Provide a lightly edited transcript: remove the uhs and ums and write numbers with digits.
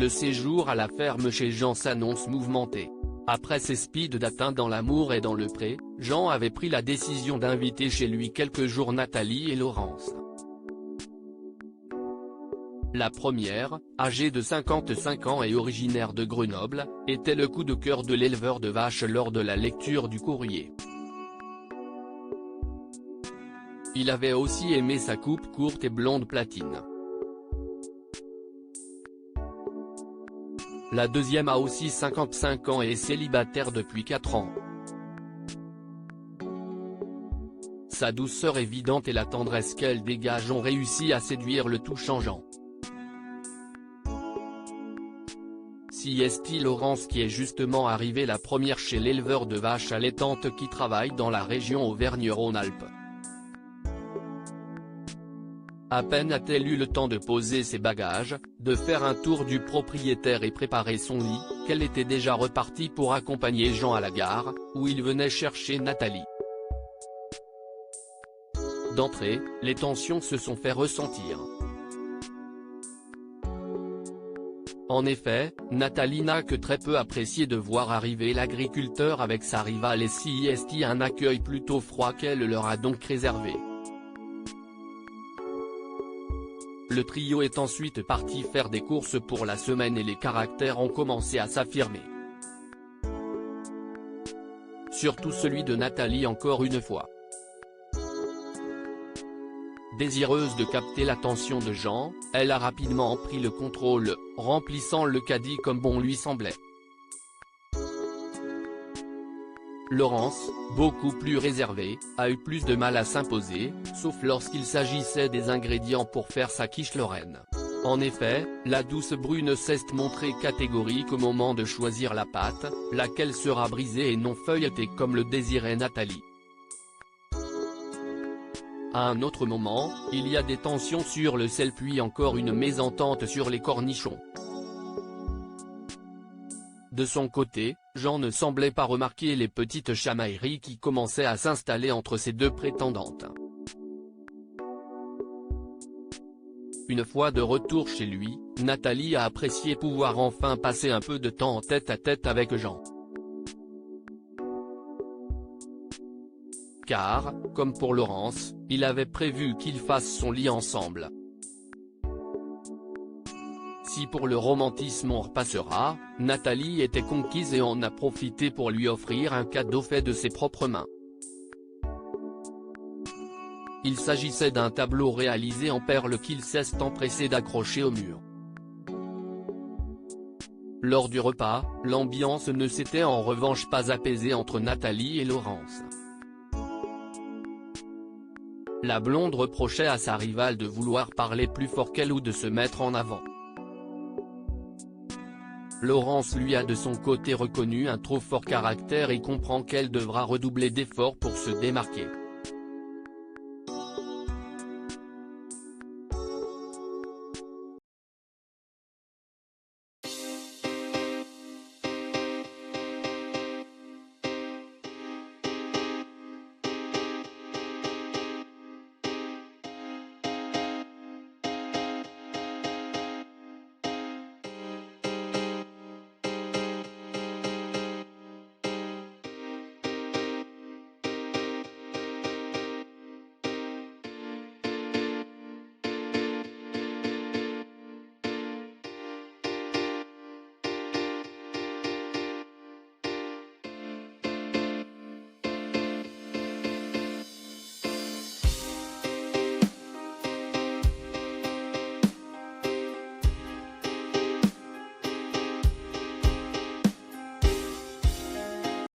Le séjour à la ferme chez Jean s'annonce mouvementé. Après ses speed dating dans l'amour et dans le pré, Jean avait pris la décision d'inviter chez lui quelques jours Nathalie et Laurence. La première, âgée de 55 ans et originaire de Grenoble, était le coup de cœur de l'éleveur de vaches lors de la lecture du courrier. Il avait aussi aimé sa coupe courte et blonde platine. La deuxième a aussi 55 ans et est célibataire depuis 4 ans. Sa douceur évidente et la tendresse qu'elle dégage ont réussi à séduire le tout changeant. CST Laurence qui est justement arrivée la première chez l'éleveur de vaches allaitantes qui travaille dans la région Auvergne-Rhône-Alpes. À peine a-t-elle eu le temps de poser ses bagages, de faire un tour du propriétaire et préparer son lit, qu'elle était déjà repartie pour accompagner Jean à la gare, où il venait chercher Nathalie. D'entrée, les tensions se sont fait ressentir. En effet, Nathalie n'a que très peu apprécié de voir arriver l'agriculteur avec sa rivale et CST un accueil plutôt froid qu'elle leur a donc réservé. Le trio est ensuite parti faire des courses pour la semaine et les caractères ont commencé à s'affirmer. Surtout celui de Nathalie encore une fois. Désireuse de capter l'attention de Jean, elle a rapidement pris le contrôle, remplissant le caddie comme bon lui semblait. Laurence, beaucoup plus réservée, a eu plus de mal à s'imposer, sauf lorsqu'il s'agissait des ingrédients pour faire sa quiche lorraine. En effet, la douce brune s'est montrée catégorique au moment de choisir la pâte, laquelle sera brisée et non feuilletée comme le désirait Nathalie. À un autre moment, il y a des tensions sur le sel puis encore une mésentente sur les cornichons. De son côté, Jean ne semblait pas remarquer les petites chamailleries qui commençaient à s'installer entre ces deux prétendantes. Une fois de retour chez lui, Nathalie a apprécié pouvoir enfin passer un peu de temps en tête-à-tête avec Jean. Car, comme pour Laurence, il avait prévu qu'ils fassent son lit ensemble. Si pour le romantisme on repassera, Nathalie était conquise et en a profité pour lui offrir un cadeau fait de ses propres mains. Il s'agissait d'un tableau réalisé en perles qu'il s'est empressé d'accrocher au mur. Lors du repas, l'ambiance ne s'était en revanche pas apaisée entre Nathalie et Laurence. La blonde reprochait à sa rivale de vouloir parler plus fort qu'elle ou de se mettre en avant. Laurence lui a de son côté reconnu un trop fort caractère et comprend qu'elle devra redoubler d'efforts pour se démarquer.